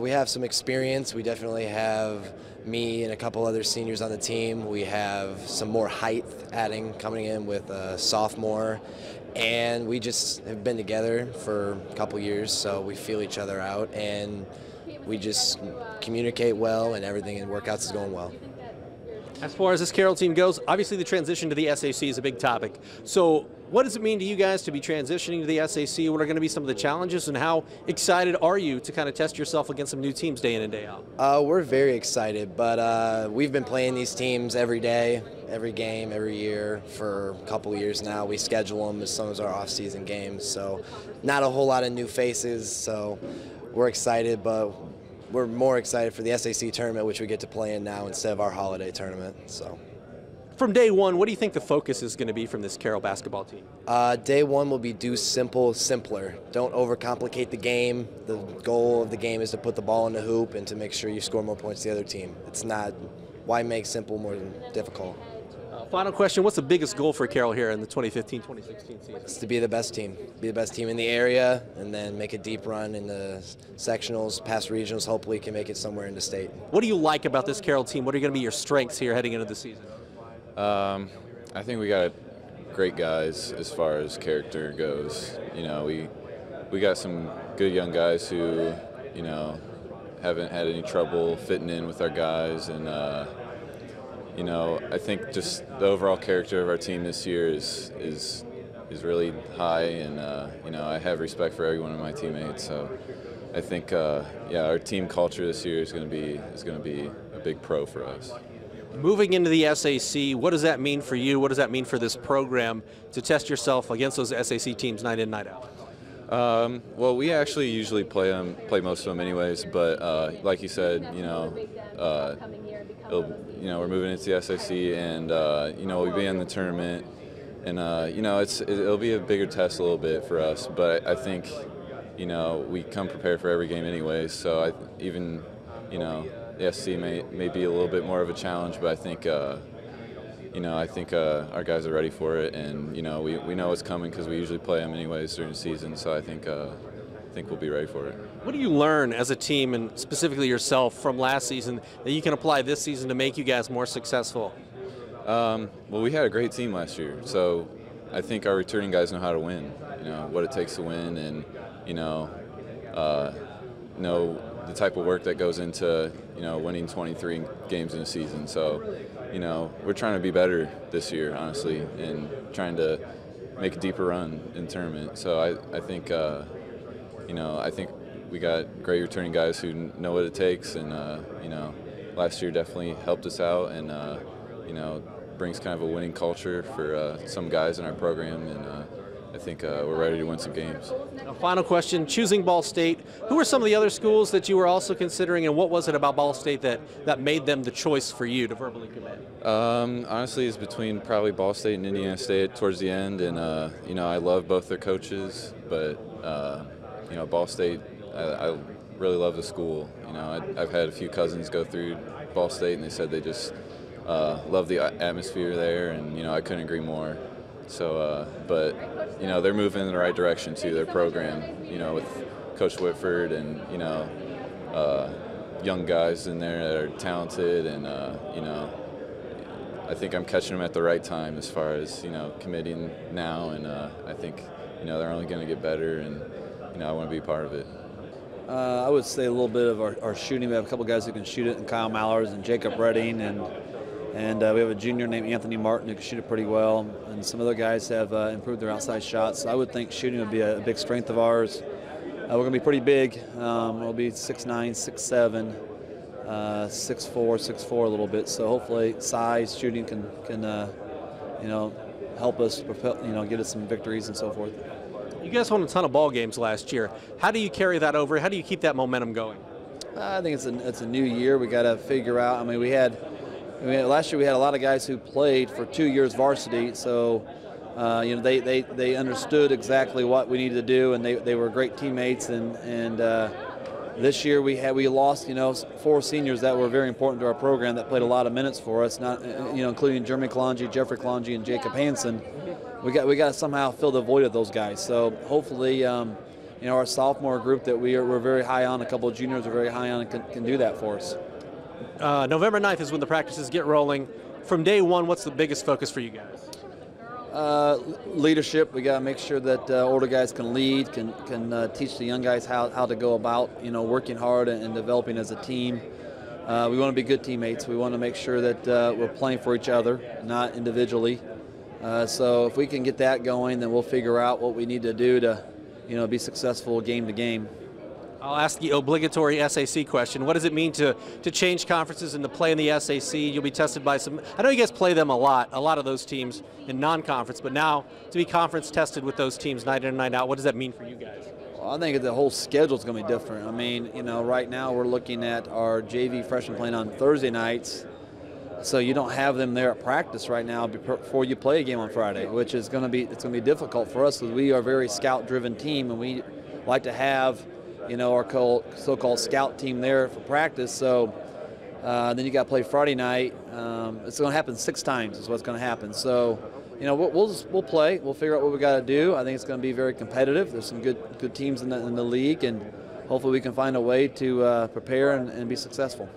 We have some experience. We definitely have me and a couple other seniors on the team. We have some more height coming in with a sophomore. And we just have been together for a couple years, so we feel each other out, and we just communicate well, and everything in workouts is going well. As far as this Carroll team goes, obviously the transition to the SAC is a big topic. So what does it mean to you guys to be transitioning to the SAC? What are going to be some of the challenges, and how excited are you to kind of test yourself against some new teams day in and day out? We're very excited, but we've been playing these teams every day, every game, every year for a couple years now. We schedule them as some of our off-season games, so not a whole lot of new faces, so we're excited, but we're more excited for the SAC tournament, which we get to play in now instead of our holiday tournament. So, from day one, what do you think the focus is going to be from this Carroll basketball team? Day one will be do simple, simpler. Don't overcomplicate the game. The goal of the game is to put the ball in the hoop and to make sure you score more points than the other team. It's not, why make simple more than difficult? Final question, what's the biggest goal for Carroll here in the 2015-2016 season? It's to be the best team. Be the best team in the area, and then make a deep run in the sectionals, past regionals, hopefully can make it somewhere in the state. What do you like about this Carroll team? What are going to be your strengths here heading into the season? I think we got great guys as far as character goes. You know, we got some good young guys who, you know, haven't had any trouble fitting in with our guys, and you know, I think just the overall character of our team this year is really high, and you know, I have respect for every one of my teammates. So I think, yeah, our team culture this year is going to be a big pro for us. Moving into the SAC, what does that mean for you? What does that mean for this program to test yourself against those SAC teams night in, night out? Well, we actually usually play most of them anyways, but like you said, you know, we're moving into the SIC, and you know, we'll be in the tournament, and you know, it'll be a bigger test a little bit for us. But I think, you know, we come prepared for every game anyways. So even, you know, the SC may be a little bit more of a challenge, but I think, you know, our guys are ready for it, and you know, we know it's coming because we usually play them anyways during the season. So I think we'll be ready for it. What do you learn as a team, and specifically yourself, from last season that you can apply this season to make you guys more successful? Well, we had a great team last year, so I think our returning guys know how to win. You know what it takes to win, and you know the type of work that goes into, you know, winning 23 games in a season. So, you know, we're trying to be better this year, honestly, and trying to make a deeper run in the tournament. So I think, you know, I think we got great returning guys who know what it takes, and you know, last year definitely helped us out, and you know, brings kind of a winning culture for some guys in our program, and I think we're ready to win some games. Now, final question, choosing Ball State, who are some of the other schools that you were also considering, and what was it about Ball State that made them the choice for you to verbally commit? Honestly, it's between probably Ball State and Indiana State towards the end, and you know, I love both their coaches, but you know, Ball State, I really love the school. You know, I've had a few cousins go through Ball State, and they said they just love the atmosphere there, and you know, I couldn't agree more. So, but you know, they're moving in the right direction too. Their program, you know, with Coach Whitford, and you know, young guys in there that are talented, and you know, I think I'm catching them at the right time as far as, you know, committing now, and I think, you know, they're only going to get better, and you know, I want to be a part of it. I would say a little bit of our shooting. We have a couple guys who can shoot it, and Kyle Mallers and Jacob Redding, and we have a junior named Anthony Martin who can shoot it pretty well, and some other guys have improved their outside shots. So I would think shooting would be a big strength of ours. We're going to be pretty big. We'll be 6'9", 6'7", 6'4", 6'4" a little bit. So hopefully size, shooting can you know, help us propel, you know, get us some victories and so forth. You guys won a ton of ball games last year. How do you carry that over? How do you keep that momentum going? I think it's a new year. We got to figure out. I mean, last year we had a lot of guys who played for 2 years varsity, so you know, they understood exactly what we needed to do, and they were great teammates. And this year we lost, you know, 4 seniors that were very important to our program that played a lot of minutes for us. Not, you know, including Jeremy Kalonji, Jeffrey Kalonji, and Jacob Hansen. We got to somehow fill the void of those guys. So hopefully, you our sophomore group that we're very high on, a couple of juniors are very high on, and can do that for us. November 9th is when the practices get rolling. From day one, what's the biggest focus for you guys? Leadership. We got to make sure that older guys can lead, can teach the young guys how to go about working hard and developing as a team. We want to be good teammates. We want to make sure that we're playing for each other, not individually. So if we can get that going, then we'll figure out what we need to do to be successful game to game. I'll ask the obligatory SAC question. What does it mean to change conferences and to play in the SAC? You'll be tested by some, I know you guys play them a lot of those teams in non-conference, but now to be conference tested with those teams night in and night out, what does that mean for you guys? Well, I think the whole schedule is going to be different. I mean, right now we're looking at our JV freshmen playing on Thursday nights, so you don't have them there at practice right now before you play a game on Friday, which is going to be difficult for us because we are a very scout-driven team, and we like to have our so-called scout team there for practice. So then you got to play Friday night. It's going to happen 6 times is what's going to happen. So we'll play. We'll figure out what we got to do. I think it's going to be very competitive. There's some good teams in the league, and hopefully we can find a way to prepare and be successful.